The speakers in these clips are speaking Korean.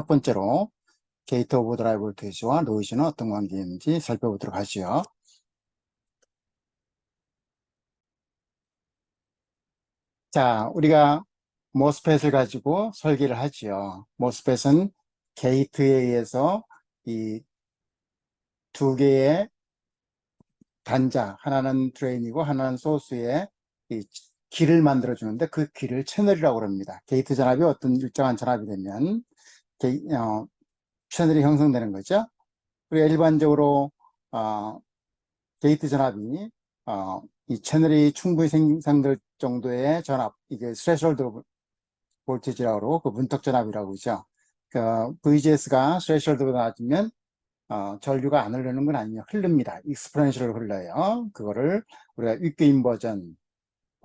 첫 번째로 게이트 오버드라이브 볼테이지와 노이즈는 어떤 관계가 있는지 살펴보도록 하죠. 자, 우리가 모스펫을 가지고 설계를 하지요. 모스펫은 게이트에 의해서 이 두 개의 단자, 하나는 드레인이고 하나는 소스에 이 길을 만들어 주는데 그 길을 채널이라고 합니다. 게이트 전압이 어떤 일정한 전압이 되면 채널이 형성되는 거죠. 우리가 일반적으로 게이트 전압이 이 채널이 충분히 생성될 정도의 전압, 이게 스레셜드 볼티지라고 그러고 그 문턱 전압이라고 그러죠. 그 VGS가 스레셜드보다 낮으면 전류가 안 흐르는 건 아니에요. 흐릅니다. 익스포넨셜로 흘러요. 그거를 우리가 위크 인버전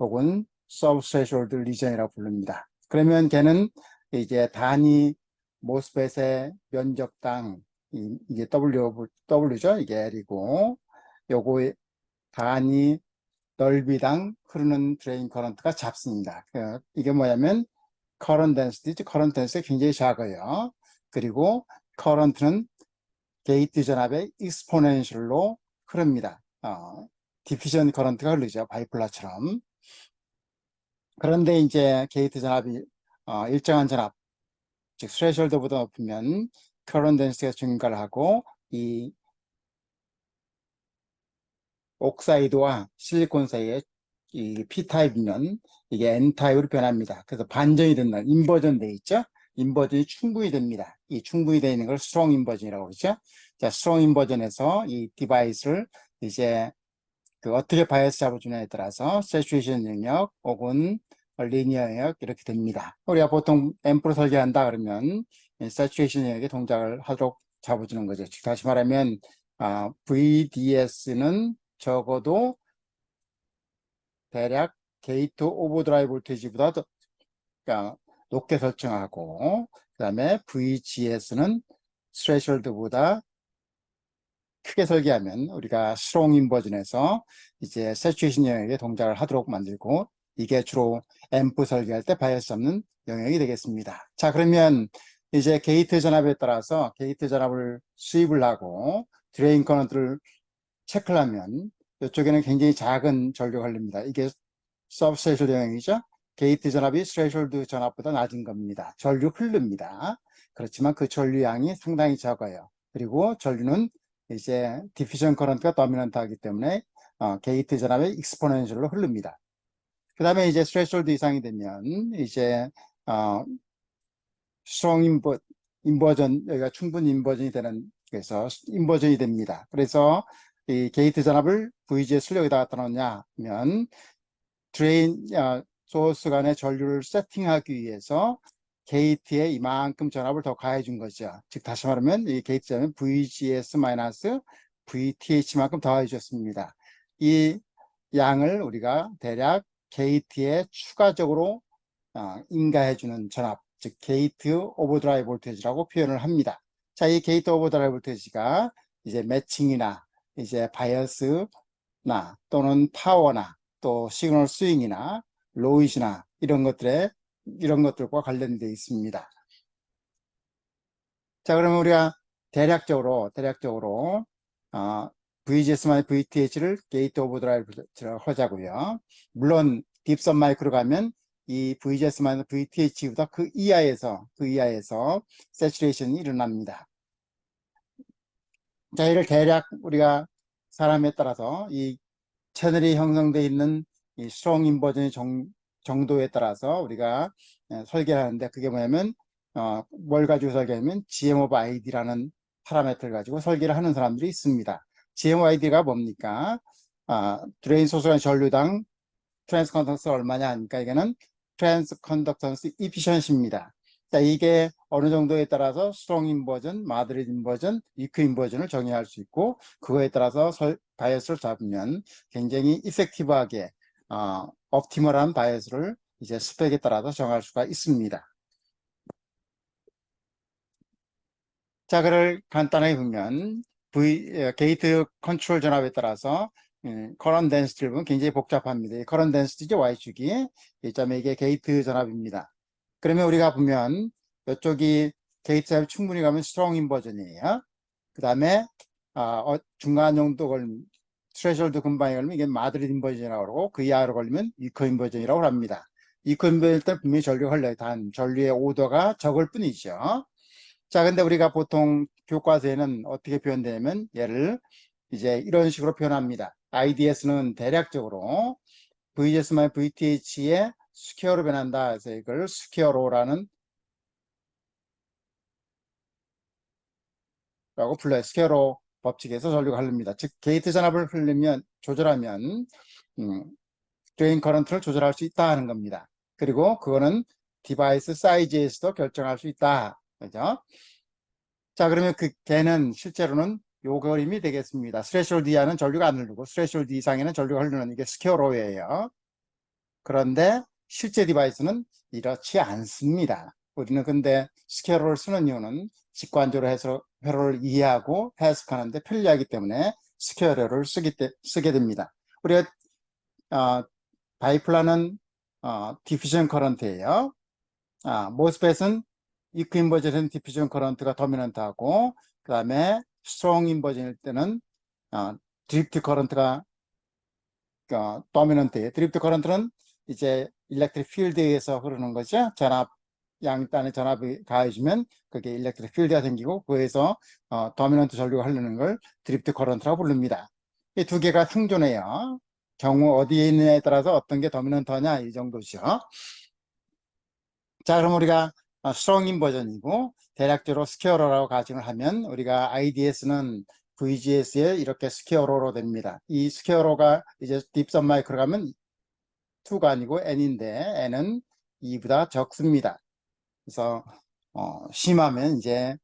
혹은 서브 스레셜드 리전이라고 부릅니다. 그러면 걔는 이제 단위 모스펫의 면적당 이게 W죠. 이게 L이고 요거 단위 넓이당 흐르는 드레인 커런트가 작습니다. 이게 뭐냐면 커런트 덴시티, 커런트 덴시티가 굉장히 작아요. 그리고 커런트는 게이트 전압의 익스포넨셜로 흐릅니다. 디퓨전 커런트가 흐르죠. 바이폴라처럼. 그런데 이제 게이트 전압이 일정한 전압, 즉 스레셜드보다 높으면 커런트 덴시티가 증가를 하고 이 옥사이드와 실리콘 사이에 이 P타입이면 이게 N타입으로 변합니다. 그래서 반전이 된다. 인버전 돼 있죠? 인버전이 충분히 됩니다. 이 충분히 되어 있는 걸 스트롱 인버전이라고 그러죠? 자, 스트롱 인버전에서 이 디바이스를 이제 그 어떻게 바이어스 잡아주냐에 따라서 세츄레이션 영역 혹은 리니어 영역 이렇게 됩니다. 우리가 보통 앰프를 설계한다 그러면 세츄레이션 영역에 동작을 하도록 잡아주는 거죠. 즉 다시 말하면 VDS는 적어도 대략 게이트 오버드라이브 볼테이지보다 더 그러니까 높게 설정하고 그 다음에 VGS는 스레셜드보다 크게 설계하면 우리가 스트롱 인버전에서 이제 세츄레이션 영역에 동작을 하도록 만들고 이게 주로 앰프 설계할 때 바이어스 잡는 영역이 되겠습니다. 자, 그러면 이제 게이트 전압에 따라서 게이트 전압을 수입을 하고 드레인 커런트를 체크를 하면 이쪽에는 굉장히 작은 전류가 흘립니다. 이게 서브스레셜드 영역이죠. 게이트 전압이 스레셜드 전압보다 낮은 겁니다. 전류 흐릅니다. 그렇지만 그 전류 양이 상당히 적어요. 그리고 전류는 이제 디퓨전 커런트가 도미넌트 하기 때문에 게이트 전압의 익스포넨셜로 흐릅니다. 그 다음에 이제 스레셜드 이상이 되면 이제 스트롱 인버전, 여기가 충분 인버전이 되는, 그래서 인버전이 됩니다. 그래서 이 게이트 전압을 VGS를 여기다 갖다 놓냐 하면 드레인, 소스 간의 전류를 세팅하기 위해서 게이트에 이만큼 전압을 더 가해 준 거죠. 즉 다시 말하면 이 게이트 전압은 VGS-VTH만큼 더해 줬습니다. 이 양을 우리가 대략 게이트에 추가적으로 인가해 주는 전압, 즉 게이트 오버드라이브 볼테이지라고 표현을 합니다. 자, 이 게이트 오버드라이브 볼테이지가 이제 매칭이나 이제 바이어스나 또는 파워나 또 시그널 스윙이나 노이즈나 이런 것들과 관련되어 있습니다. 자, 그러면 우리가 대략적으로 VGS-VTH를 게이트 오버드라이브라고 하자고요. 물론 딥선 마이크로 가면 이 VGS-VTH보다 그 이하에서 세츄레이션이 일어납니다. 자, 이를 대략 우리가 사람에 따라서 이 채널이 형성되어 있는 이 스트롱 인버전의 정도에 따라서 우리가 설계를 하는데 그게 뭐냐면 뭘 가지고 설계하면 GM/ID라는 파라미터를 가지고 설계를 하는 사람들이 있습니다. GM/ID가 뭡니까? 드레인 소수간 전류당 트랜스 컨덕턴스 얼마냐 하니까 이거는 트랜스 컨덕턴스 이피션시입니다. 자, 이게 어느 정도에 따라서 스트롱 인버전, 마드리드 인버전, 위크 인버전을 정의할 수 있고 그거에 따라서 바이어스를 잡으면 굉장히 이펙티브하게 옵티멀한 바이어스를 이제 스펙에 따라서 정할 수가 있습니다. 자, 그를 간단하게 보면 게이트 컨트롤 전압에 따라서 커런트 덴시티를 보면 굉장히 복잡합니다. 이 커런트 덴시티죠, Y축이. 이게 게이트 전압입니다. 그러면 우리가 보면 이쪽이 게이트 드라이브 충분히 가면 스트롱 인버전이에요. 그 다음에 중간 정도 걸리면 스트레셜드 근방에 걸리면 이게 마드리드 인버전이라고 그러고 그 이하로 걸리면 이커 인버전이라고 합니다. 이커 인버전 때 분명히 전류가 흘러요. 단 전류의 오도가 적을 뿐이죠. 자, 근데 우리가 보통 교과서에는 어떻게 표현되냐면 얘를 이제 이런 식으로 표현합니다. IDS는 대략적으로 VGS VTH의 스퀘어로 변한다. 그래서 이걸 스퀘어로라는 라고 불러요. 스퀘어로 법칙에서 전류가 흐릅니다. 즉 게이트 전압을 흘리면 조절하면 드레인 커런트를 조절할 수 있다 하는 겁니다. 그리고 그거는 디바이스 사이즈에서도 결정할 수 있다. 그죠? 자, 그러면 그 걔는 실제로는 요 그림이 되겠습니다. 스레셜드 이하는 전류가 안 흐르고 스레셜드 이상에는 전류가 흐르는 이게 스퀘어로예요. 그런데 실제 디바이스는 이렇지 않습니다. 우리는 근데 스퀘어로를 쓰는 이유는 직관적으로 해서 회로를 이해하고 해석하는데 편리하기 때문에 스퀘어로를 쓰게 됩니다. 우리가 바이플라는 디퓨전 커런트예요. 모스펫은 이크 인버전은 디퓨전 커런트가 도미넌트하고 그 다음에 스트롱 인버전일 때는 드리프트 커런트가 도미넌트예요. 드리프트 커런트는 이제 일렉트릭 필드에 의해서 흐르는 거죠. 전압 양단의 전압이 가해지면 그게 일렉트릭 필드가 생기고 그에서 도미넌트 전류가 흐르는 걸 드리프트 커런트라고 부릅니다. 이 두 개가 상존해요. 경우 어디에 있느냐에 따라서 어떤 게 도미넌트하냐 이 정도죠. 자, 그럼 우리가 스트롱 인버전이고 대략적으로 스퀘어로라고 가정을 하면 우리가 IDS는 VGS에 이렇게 스퀘어로로 됩니다. 이 스퀘어로가 이제 딥선 마이크로 가면 2가 아니고 n인데 n은 2보다 적습니다. 그래서 심하면 이제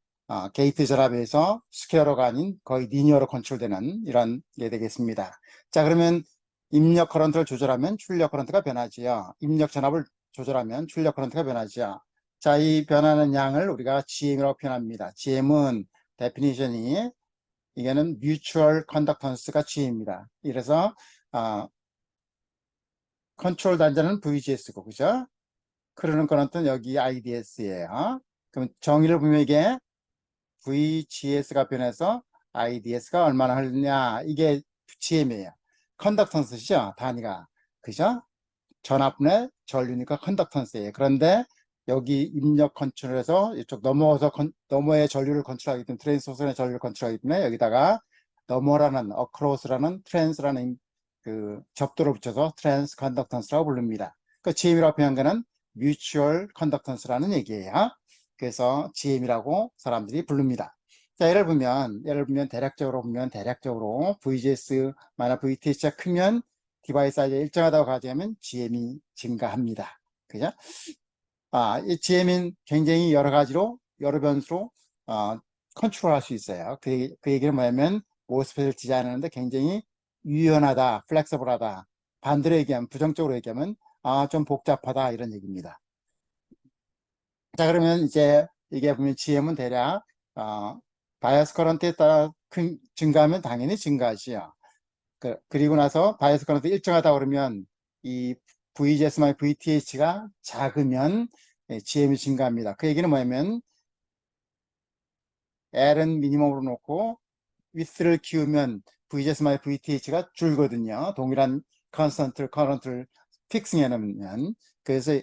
게이트 전압에서 스퀘어로가 아닌 거의 리니어로 컨트롤되는 이런 게 되겠습니다. 자, 그러면 입력 커런트를 조절하면 출력 커런트가 변하지요. 입력 전압을 조절하면 출력 커런트가 변하지요. 자, 이 변하는 양을 우리가 GM이라고 표현합니다. GM은 데피니션이 이게는 뮤추얼 컨덕턴스가 G입니다. 이래서 컨트롤 단자는 VGS고 그죠? 흐르는 커런트는 여기 IDS예요. 그럼 정의를 보면 이게 VGS가 변해서 IDS가 얼마나 흐르냐 이게 GM이에요. 컨덕턴스죠 단위가 그죠? 전압분의 전류니까 컨덕턴스예요. 그런데 여기 입력 컨트롤에서 이쪽 넘어서 너머의 전류를 컨트롤하기 때문에 트랜스 소선의 전류를 컨트롤하기 때문에 여기다가 너머라는 어크로스라는 트랜스라는 그 접도를 붙여서 트랜스 컨덕턴스라고 부릅니다. 그 GM이라고 표현한 거는 뮤추얼 컨덕턴스라는 얘기예요. 그래서 GM이라고 사람들이 부릅니다. 자, 예를 보면 대략적으로 VGS 만약 VTH가 크면 디바이스 사이즈가 일정하다고 가정하면 GM이 증가합니다. 그죠? 이 GM은 굉장히 여러 가지로, 여러 변수로, 컨트롤할 수 있어요. 그 얘기는 뭐냐면, 모스펫을 디자인하는데 굉장히 유연하다, 플렉서블하다. 반대로 얘기하면, 부정적으로 얘기하면, 좀 복잡하다, 이런 얘기입니다. 자, 그러면 이제 이게 보면 GM은 대략, 바이어스 커런트에 따라 증가하면 당연히 증가하지요. 그리고 나서 바이어스 커런트 일정하다 그러면 이 VGS만 VTH가 작으면 GM이 증가합니다. 그 얘기는 뭐냐면 L은 미니멈으로 놓고 width를 키우면 VGS만 VTH가 줄거든요. 동일한 컨스턴트 커런트를 픽싱해 놓으면 그래서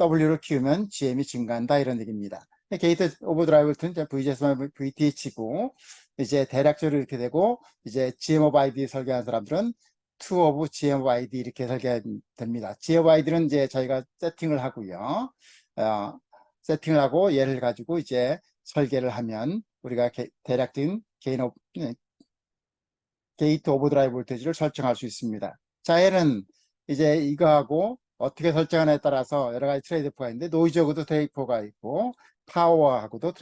W를 키우면 GM이 증가한다 이런 얘기입니다. 게이트 오버드라이브는 VGS만 VTH고 이제 대략적으로 이렇게 되고 이제 GM 오브 ID 설계하는 사람들은 2 of GM 오브 ID 이렇게 설계됩니다. GM 오브 ID는 이제 저희가 세팅을 하고요. 세팅을 하고 얘를 가지고 이제 설계를 하면 우리가 대략적인 게이트 오버드라이브 볼테이지를 설정할 수 있습니다. 자, 얘는 이제 이거하고 어떻게 설정하냐에 따라서 여러 가지 트레이드오프가 있는데 노이즈하고도 트레이드오프가 있고 파워도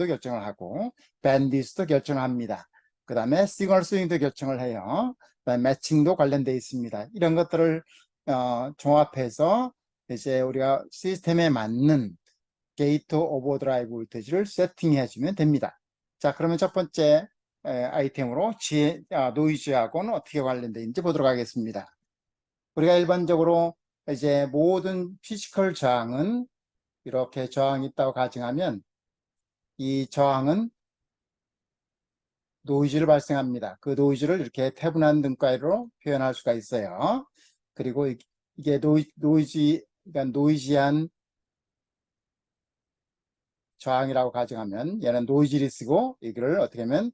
결정을 하고 밴디스도 결정을 합니다. 그 다음에 시그널 스윙도 결정을 해요. 그다음에 매칭도 관련되어 있습니다. 이런 것들을 종합해서 이제 우리가 시스템에 맞는 게이트 오버드라이브 볼테이지를 세팅해 주면 됩니다. 자, 그러면 첫 번째 아이템으로 노이즈하고는 어떻게 관련되어 있는지 보도록 하겠습니다. 우리가 일반적으로 이제 모든 피지컬 저항은 이렇게 저항이 있다고 가정하면 이 저항은 노이즈를 발생합니다. 그 노이즈를 이렇게 태분한 등가로 표현할 수가 있어요. 그리고 이게 그러니까 노이지한 저항이라고 가정하면 얘는 노이즈 리스고 이거를 어떻게 하면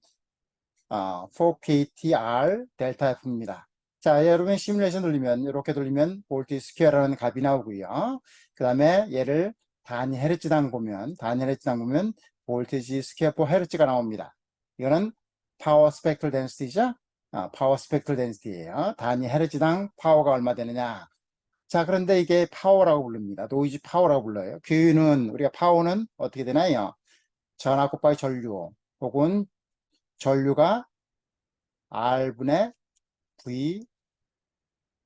4KTR 델타 F입니다. 자, 여러분 시뮬레이션 돌리면 이렇게 돌리면 볼트 스퀘어라는 값이 나오고요. 그 다음에 얘를 단위 헤르츠당 보면 볼티지 스퀘어 포 헤르츠가 나옵니다. 이거는 파워 스펙트럴 덴시티죠. 파워 스펙트럴 덴시티예요. 단위 헤르츠당 파워가 얼마 되느냐. 자, 그런데 이게 파워라고 부릅니다. 노이즈 파워라고 불러요. 규는 우리가 파워는 어떻게 되나요? 전하 곱하기 전류 혹은 전류가 R분의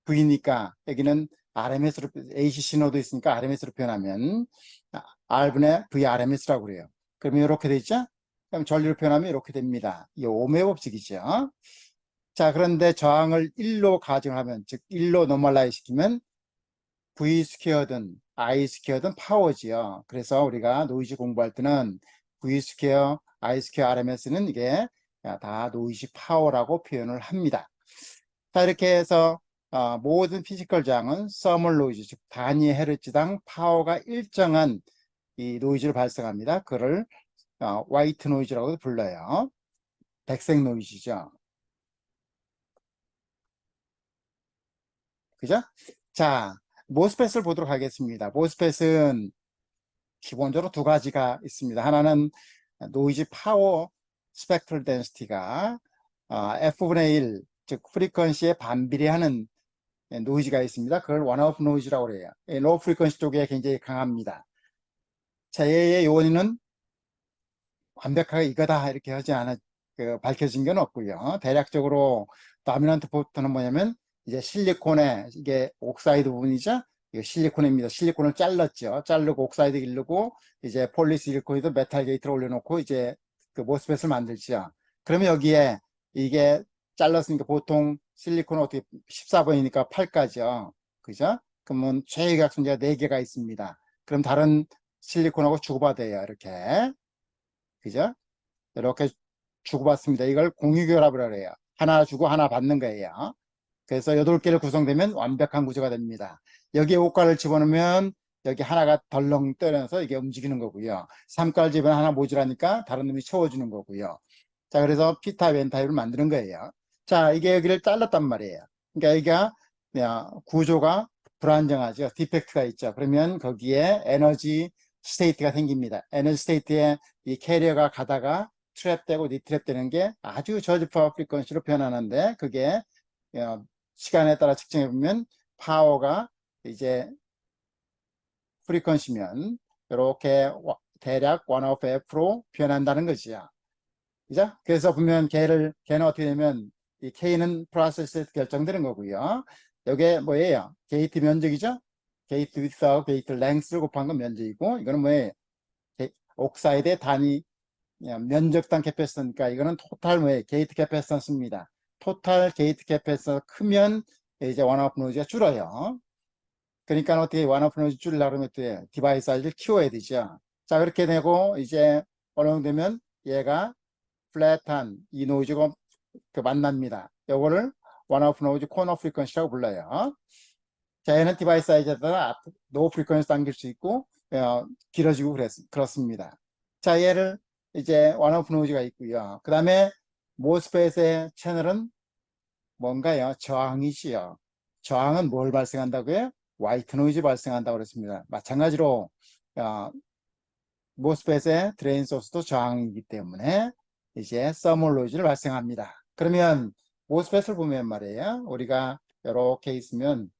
V니까 여기는 RMS로 AC 신호도 있으니까 RMS로 표현하면 R분의 VRMS라고 그래요. 그러면 이렇게 되죠? 그럼 전류로 표현하면 이렇게 됩니다. 이 오음의 법칙이죠. 자, 그런데 저항을 1로 가정하면 즉 1로 노멀라이즈 시키면 V 스퀘어든 I 스퀘어든 파워지요. 그래서 우리가 노이즈 공부할 때는 V 스퀘어, I 스퀘어 RMS는 이게 다 노이즈 파워라고 표현을 합니다. 자, 이렇게 해서 모든 피지컬 저항은 서멀 노이즈, 즉 단위 헤르츠당 파워가 일정한 이 노이즈를 발생합니다. 그를 화이트 노이즈라고 불러요. 백색 노이즈죠. 그죠? 자, 모스펫을 보도록 하겠습니다. 모스펫은 기본적으로 두 가지가 있습니다. 하나는 노이즈 파워 스펙트럴 덴시티가 F분의 1, 즉 프리퀀시에 반비례하는 노이즈가 있습니다. 그걸 원오프 노이즈라고 그래요. 로우 프리퀀시 쪽에 굉장히 강합니다. 자, 얘의 요인은 완벽하게 이거다 이렇게 하지 않아 밝혀진 건 없고요. 대략적으로 다미넌트 포트는 뭐냐면 이제 실리콘에 이게 옥사이드 부분이죠. 이거 실리콘입니다. 실리콘을 잘랐죠. 자르고 옥사이드 기르고 이제 폴리실리콘에도 메탈 게이트를 올려놓고 이제 그 모스펫을 만들죠. 그러면 여기에 이게 잘랐으니까 보통 실리콘은 어떻게 14번이니까 8가죠. 그죠? 그러면 최외곽 순제가 4개가 있습니다. 그럼 다른 실리콘하고 주고받아요. 이렇게. 그죠? 이렇게 주고받습니다. 이걸 공유결합이라고 해요. 하나 주고 하나 받는 거예요. 그래서 8개를 구성되면 완벽한 구조가 됩니다. 여기에 5가를 집어넣으면 여기 하나가 덜렁 떨어져서 이게 움직이는 거고요. 3가를 집어넣으면 하나 모자라니까 다른 놈이 채워주는 거고요. 자, 그래서 P타입, N타입을 만드는 거예요. 자, 이게 여기를 잘랐단 말이에요. 그러니까 여기가 구조가 불안정하죠. 디펙트가 있죠. 그러면 거기에 에너지 스테이트가 생깁니다. 에너지 스테이트에 이 캐리어가 가다가 트랩되고 리트랩되는 게 아주 저지파 프리퀀시로 변하는데 그게 시간에 따라 측정해 보면 파워가 이제 프리퀀시면 이렇게 대략 1 F로 변한다는 것이야. 그죠? 그래서 보면 걔는 어떻게 되면 이 K는 프로세스에서 결정되는 거고요. 이게 뭐예요? 게이트 면적이죠? 게이트 위스하고 게이트 랭스를 곱한 건 면적이고 이거는 뭐예요? 옥사이드의 단위 면적당 캐패시턴이니까 이거는 토탈 뭐예요? 게이트 캐패시턴스입니다. 토탈 게이트 캐패시턴 크면 이제 원오프 노이즈가 줄어요. 그러니까 어떻게 원오프 노이즈 줄이려고 그러면 어떻게 디바이스 사이즈를 키워야 되죠. 자, 그렇게 되고 이제 어느 정도 되면 얘가 플랫한 이 노이즈가 만납니다. 요거를 원오프 노이즈 코너 프리퀀시라고 불러요. 자, 얘는 디바이스 사이즈에 따라 노 프리퀀시 당길 수 있고 길어지고 그렇습니다. 자, 얘를 이제 원오프 노이즈가 있고요. 그 다음에 모스펫의 채널은 뭔가요? 저항이지요. 저항은 뭘 발생한다고요? 화이트 노이즈 발생한다고 그랬습니다. 마찬가지로 모스펫의 드레인 소스도 저항이기 때문에 이제 서멀 노이즈를 발생합니다. 그러면 모스펫을 보면 말이에요. 우리가 이렇게 있으면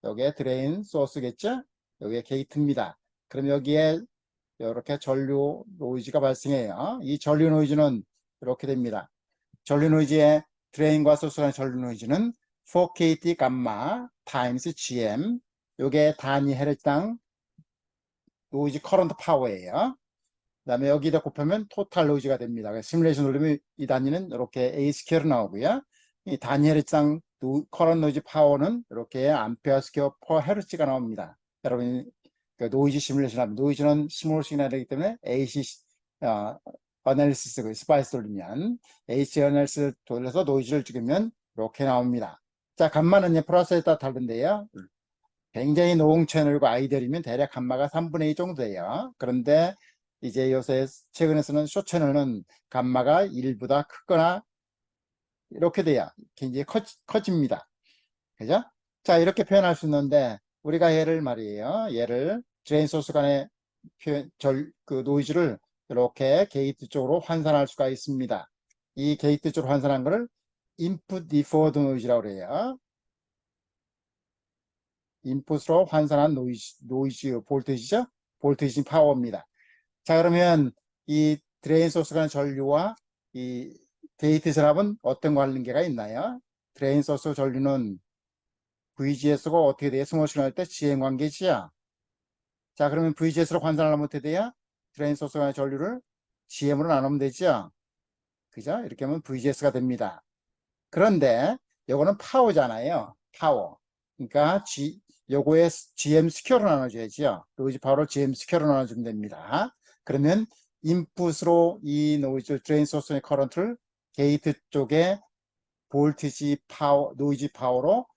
여기에 드레인 소스겠죠? 여기에 게이트입니다. 그럼 여기에 이렇게 전류 노이즈가 발생해요. 이 전류 노이즈는 이렇게 됩니다. 전류 노이즈의 드레인과 소스 간의 전류 노이즈는 4KT 감마 타임스 GM 요게 단위 헤르츠당 노이즈 커런트 파워예요. 그 다음에 여기다 곱하면 토탈 노이즈가 됩니다. 시뮬레이션 돌리면 이 단위는 이렇게 A 스퀘어로 나오고요. 이 단위 헤르츠당 커런트 노이즈 파워는 이렇게 암페어 스퀘어 퍼 헤르츠가 나옵니다. 여러분 그 노이즈 시뮬레이션 하면 노이즈는 스몰 시그널이기 때문에 AC 어널리시스, 스파이스 돌리면, H 어널리시스 돌려서 노이즈를 찍으면 이렇게 나옵니다. 자, 감마는 이제 프로세스에 따라 다른데요. 굉장히 노홍 채널과 아이들이면 대략 감마가 3분의 2 정도 돼요. 그런데 이제 요새 최근에 쓰는 쇼 채널은 감마가 1보다 크거나 이렇게 돼야 굉장히 커집니다. 그죠? 자, 이렇게 표현할 수 있는데 우리가 얘를 말이에요. 얘를 드레인 소스 간의 그 노이즈를 이렇게 게이트 쪽으로 환산할 수가 있습니다. 이 게이트 쪽으로 환산한 거를 인풋 디포드 노이즈라고 그래요. 인풋으로 환산한 노이즈 볼테이지죠. 볼테이지 파워입니다. 자, 그러면 이 드레인 소스 간의 전류와 이 게이트 전압은 어떤 관계가 있나요? 드레인 소스 전류는 VGS가 어떻게 돼요? 스몰 시그널 때 지행 관계지요. 자, 그러면 VGS로 환산하려면 어떻게 돼요? 드레인 소스 간의 전류를 GM으로 나누면 되죠. 그죠? 이렇게 하면 VGS가 됩니다. 그런데 요거는 파워잖아요. 파워. 그러니까 요거에 GM 스퀘어로 나눠줘야죠. 노이즈 파워를 GM 스퀘어로 나눠주면 됩니다. 그러면 인풋으로 이 노이즈 드레인 소스의 커런트를 게이트 쪽에 볼티지 파워, 노이즈 파워로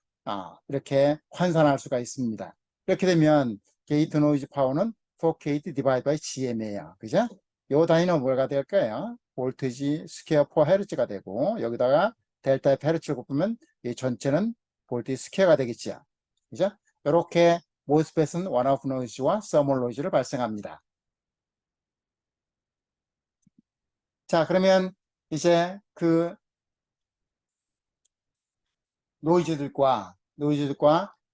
이렇게 환산할 수가 있습니다. 이렇게 되면 게이트 노이즈 파워는 4KT 디바이드 바이 GM이에요. 그죠? 요 단위는 뭐가 될까요? 볼티지 스퀘어 퍼 헤르츠가 되고 여기다가 델타 헤르츠를 곱하면 이 전체는 볼티지 스퀘어가 되겠죠. 그죠? 이렇게 모스펫은 원오프 노이즈와 서멀 노이즈를 발생합니다. 자, 그러면 이제 그 노이즈들과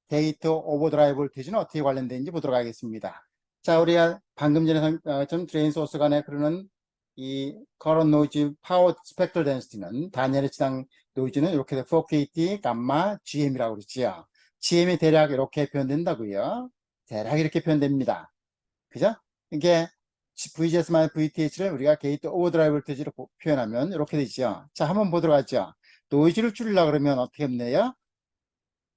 데이터 오버드라이브 볼테이지는 어떻게 관련되는지 보도록 하겠습니다. 자, 우리가 방금 전에 좀 드레인 소스 간에 흐르는 이 커런 노이즈 파워 스펙트럴 덴시티는 단열의 노이즈는 이렇게 4KT 감마 GM이라고 그러지요. GM이 대략 이렇게 표현된다고요. 대략 이렇게 표현됩니다. 그죠? 이게 VGS-VTH를 우리가 게이트 오버드라이브 볼테이지로 표현하면 이렇게 되죠. 자, 한번 보도록 하죠. 노이즈를 줄이려고 그러면 어떻게 했네요?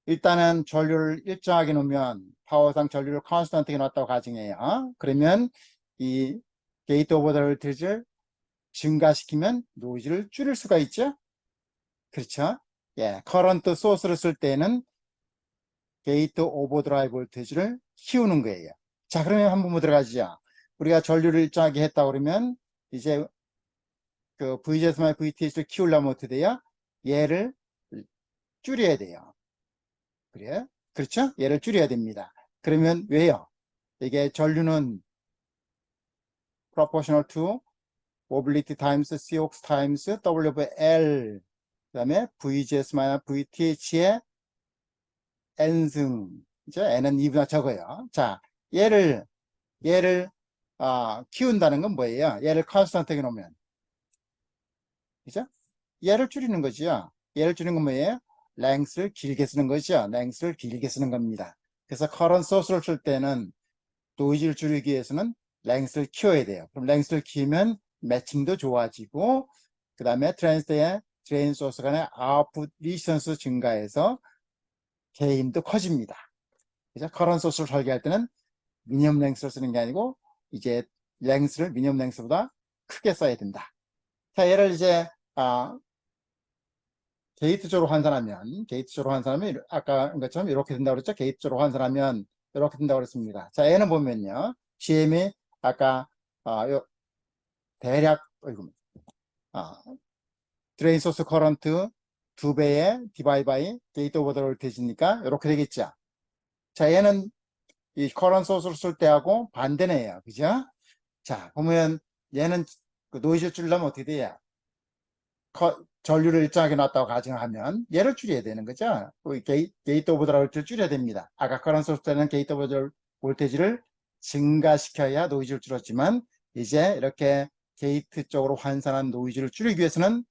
일단은 전류를 일정하게 놓으면 파워상 전류를 컨스턴트하게 놨다고 가정해요. 그러면 이 게이트 오버드라이브 볼테이지를 증가시키면 노이즈를 줄일 수가 있죠. 그렇죠? 예, 커런트 소스를 쓸 때는 게이트 오버드라이브 볼테이지를 키우는 거예요. 자, 그러면 한번 들어가죠. 우리가 전류를 일정하게 했다 그러면 이제 그 VGS만 VTH를 키우려면 어떻게 돼요? 얘를 줄여야 돼요. 그래요? 그렇죠? 얘를 줄여야 됩니다. 그러면 왜요? 이게 전류는 proportional to mobility times COX times WL 그 다음에 VGS-VTH의 N승 이제 N은 2보다 적어요. 자, 얘를 키운다는 건 뭐예요? 얘를 컨스턴트하게 놓으면 그죠? 얘를 줄이는 거죠. 얘를 줄이는 건 뭐예요? 랭스를 길게 쓰는 거죠. 랭스를 길게 쓰는 겁니다. 그래서 커런 소스를 쓸 때는 노이즈를 줄이기 위해서는 랭스를 키워야 돼요. 그럼 랭스를 키우면 매칭도 좋아지고 그 다음에 트랜스대의 드레인 소스 간의 아웃풋 리선스 증가해서 게임도 커집니다. 그래서 커런 소스를 설계할 때는 미니멈 랭스를 쓰는 게 아니고 이제 랭스를 미니멈 랭스보다 크게 써야 된다. 자, 얘를 이제 게이트적으로 환산하면 아까 한 것처럼 이렇게 된다고 그랬죠. 게이트적으로 환산하면 이렇게 된다고 그랬습니다. 자, 얘는 보면요. CM이 아까 대략 드레인 소스 커런트 2배의 디바이 바이 게이트 오버 더 볼테이지니까 이렇게 되겠죠. 자, 얘는 이 커런트 소스를 쓸 때하고 반대네요. 그죠? 자, 보면 얘는 그 노이즈 줄이려면 어떻게 돼요? 전류를 일정하게 놨다고 가정하면 얘를 줄여야 되는 거죠. 게이트 오버 더 볼테이지를 줄여야 됩니다. 아까 커런트 소스 때는 게이트 오버 더 볼테이지를 증가시켜야 노이즈를 줄였지만 이제 이렇게 게이트 쪽으로 환산한 노이즈를 줄이기 위해서는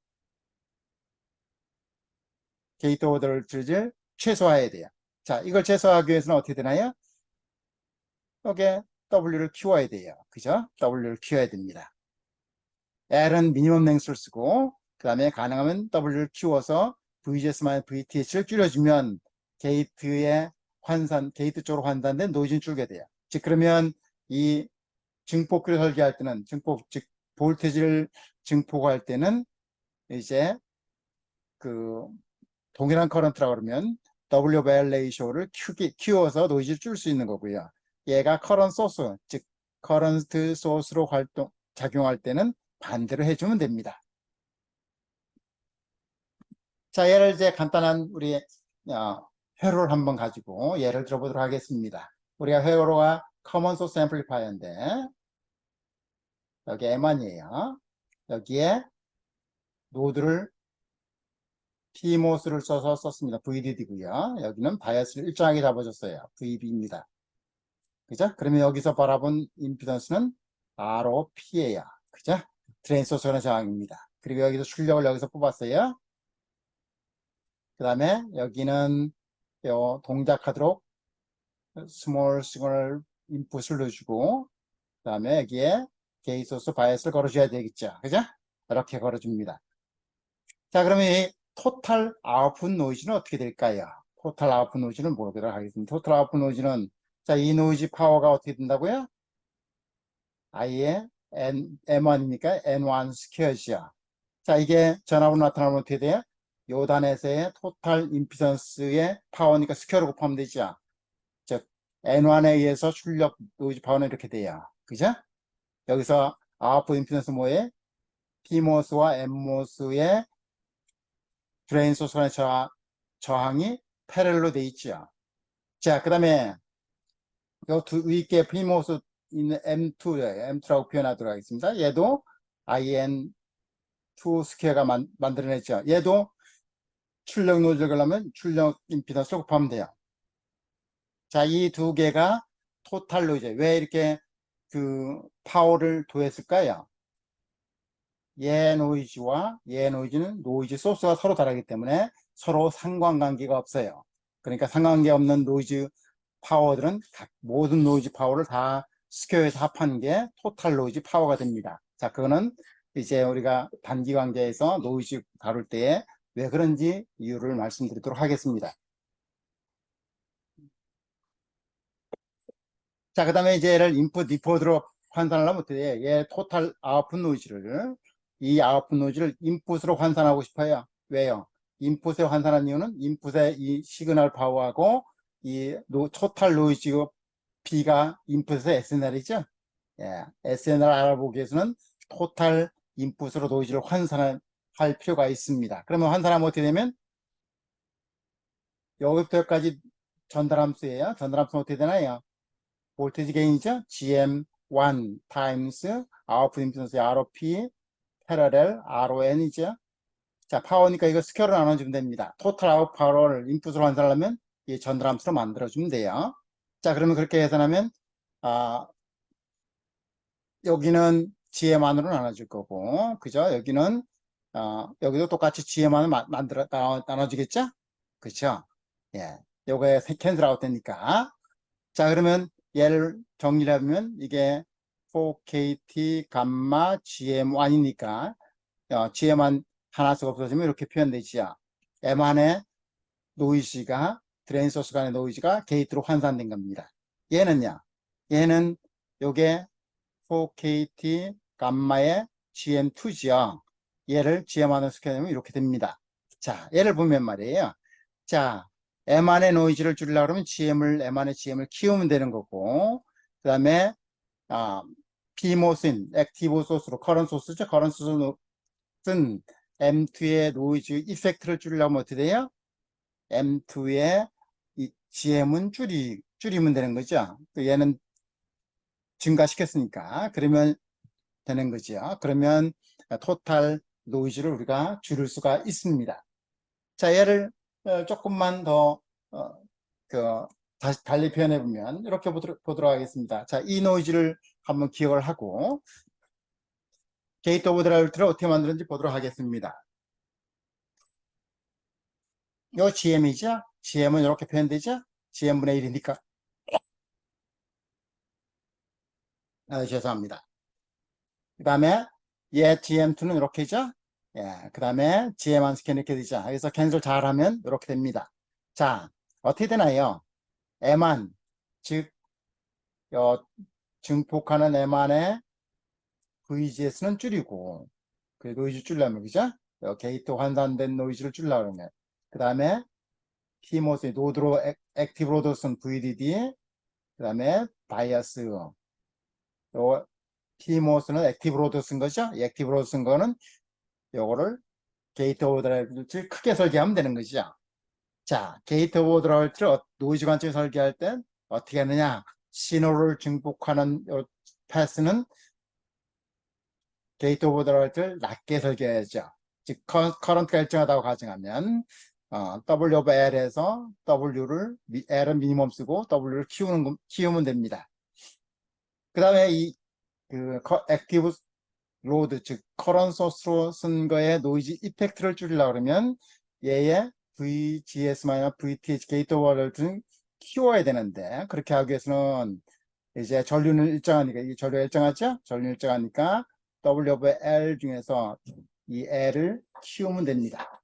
게이트 오버 더 볼테이지를 최소화해야 돼요. 자, 이걸 최소화하기 위해서는 어떻게 되나요? 여기에 W를 키워야 돼요. 그죠? W를 키워야 됩니다. L은 미니멈 랭스를 쓰고 그 다음에 가능하면 W를 키워서 VGS-VTH를 줄여주면 게이트 쪽으로 환산된 노이즈는 줄게 돼요. 즉 그러면 이 증폭기를 설계할 때는 즉 볼테지를 증폭할 때는 이제 그 동일한 커런트라고 그러면 W 발 레이쇼를 키워서 노이즈를 줄 수 있는 거고요. 얘가 커런트 소스, 즉 커런트 소스로 작용할 때는 반대로 해주면 됩니다. 자, 얘를 이제 간단한 우리 회로를 한번 가지고 예를 들어보도록 하겠습니다. 우리가 회로가 커먼 소스 앰플리파이어인데 여기 M1이에요. 여기에 노드를 PMOS를 써서 썼습니다. VDD고요. 여기는 바이어스를 일정하게 잡아줬어요. VB입니다. 그죠? 그러면 여기서 바라본 임피던스는 ROP예요. 그죠? 드레인 소스의 저항입니다. 그리고 여기서 출력을 여기서 뽑았어요. 그 다음에 여기는 동작하도록 스몰 시그널 인풋을 넣어주고 그 다음에 여기에 게이트 소스 바이어스를 걸어줘야 되겠죠. 그죠? 이렇게 걸어줍니다. 자, 그러면 이 토탈 아웃풋 노이즈는 어떻게 될까요? 토탈 아웃풋 노이즈는 보도록 하겠습니다. 토탈 아웃풋 노이즈는 자, 이 노이즈 파워가 어떻게 된다고요? I의 M1이니까 N1 스퀘어죠. 자, 이게 전압으로 나타나면 어떻게 돼요? 요 단에서의 토탈 임피던스의 파워니까 스퀘어로 곱하면 되죠. 즉 N1에 의해서 출력 노이즈 파워는 이렇게 돼요. 그죠? 여기서 아웃풋 임피던스 뭐에 PMOS와 NMOS의 드레인 소스 간의 저항이 패럴로 돼 있죠. 자, 그 다음에 요 위께 PMOS 있는 M2라고 표현하도록 하겠습니다. 얘도 IN2 스퀘어가 만들어냈죠. 얘도 출력 노이즈를 걸려면 출력 임피던스를 곱하면 돼요. 자, 이 두 개가 토탈 노이즈. 왜 이렇게 그 파워를 도했을까요? 얘 노이즈와 얘 노이즈는 노이즈 소스가 서로 다르기 때문에 서로 상관관계가 없어요. 그러니까 상관관계 없는 노이즈 파워들은 모든 노이즈 파워를 다 스퀘어에서 합한 게 토탈 노이즈 파워가 됩니다. 자, 그거는 이제 우리가 단기 관계에서 노이즈 다룰 때에 왜 그런지 이유를 말씀드리도록 하겠습니다. 자, 그 다음에 이제 얘를 인풋 디코더로 환산하려면 어떻게 돼? 얘 토탈 아웃풋 노이즈를 이 아웃풋 노이즈를 인풋으로 환산하고 싶어요. 왜요? 인풋에 환산한 이유는 인풋의 이 시그널 파워하고 이 토탈 노이즈 B가 인풋에서 SNR이죠. 예, SNR 알아보기 위해서는 토탈 인풋으로 노이즈를 환산할 필요가 있습니다. 그러면 환산하면 어떻게 되면 여기부터 여기까지 전달함수예요. 전달함수는 어떻게 되나요? 볼테지 게인이죠. GM1 타임스 아웃풋 임피던스 ROP 패러렐 RON이죠. 자, 파워니까 이거 스퀘어로 나눠주면 됩니다. 토탈 아웃 파워를 인풋으로 환산하려면 이 전달함수로 만들어주면 돼요. 자, 그러면 그렇게 계산하면 여기는 GM안으로 나눠줄 거고, 그죠? 여기는 여기도 똑같이 GM안을 나눠주겠죠? 그렇죠? 예, 요거에 캔슬 아웃 되니까. 자, 그러면 얘를 정리를 하면 이게 4KT 감마 GM1이니까 GM1 하나씩 없어지면 이렇게 표현되지요. M1의 노이즈가 드레인 소스 간의 노이즈가 게이트로 환산된 겁니다. 얘는요. 얘는 요게 4KT 감마의 GM2죠. 얘를 GM1으로 스캔하면 이렇게 됩니다. 자, 얘를 보면 말이에요. 자, M1의 노이즈를 줄이려고 그러면 M1의 GM을 키우면 되는 거고, 그 다음에, PMOS인 액티브 소스로, 커런 소스죠. 커런 소스는 M2의 노이즈 이펙트를 줄이려면 어떻게 돼요? M2의 이 GM은 줄이면 되는 거죠. 얘는 증가시켰으니까. 그러면 되는 거죠. 그러면 토탈 노이즈를 우리가 줄일 수가 있습니다. 자, 얘를 조금만 더 다시 달리 표현해 보면 이렇게 보도록 하겠습니다. 자, 이 노이즈를 한번 기억을 하고 게이트 오브 드라이브를 어떻게 만드는지 보도록 하겠습니다. 요 GM이죠? GM은 이렇게 표현되죠? GM분의 1이니까 죄송합니다. 그 다음에 얘 GM2는 이렇게죠? 예, 그 다음에 GM1 스캔 이렇게 되죠? 그래서 캔슬 잘하면 이렇게 됩니다. 자, 어떻게 되나요? M1, 즉 증폭하는 M1의 VGS는 줄이고, 그 노이즈 줄려면, 그죠? 게이트 환산된 노이즈를 줄려고 그러면. 그 다음에 PMOS, 노드로, 액티브 로드슨 VDD, 그 다음에 바이어스. 요 PMOS는 액티브 로드 쓴 거죠? 이 액티브 로드 쓴 거는 요거를 게이트 오버드라이브를 크게 설계하면 되는 거죠. 자, 게이트 오버드라이브를 노이즈 관점에 설계할 땐 어떻게 하느냐? 신호를 증폭하는 패스는 게이트 오버드라이브를 낮게 설계해야죠. 즉, 커런트가 일정하다고 가정하면 W 오버 L에서 W를 L은 미니멈 쓰고 W를 키우면 됩니다. 그 다음에 액티브 로드, 즉 커런 소스로 쓴 거에 노이즈 이펙트를 줄이려고 그러면 얘의 VGS-VTH 게이트 오버를 키워야 되는데, 그렇게 하기 위해서는 이제 전류는 일정하니까, 이 전류가 일정하죠? 전류 일정하니까 W 오브 L 중에서 이 L을 키우면 됩니다.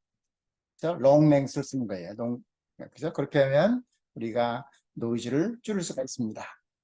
그래서 롱 랭스를 쓰는 거예요. 그죠? 그렇게 하면 우리가 노이즈를 줄일 수가 있습니다.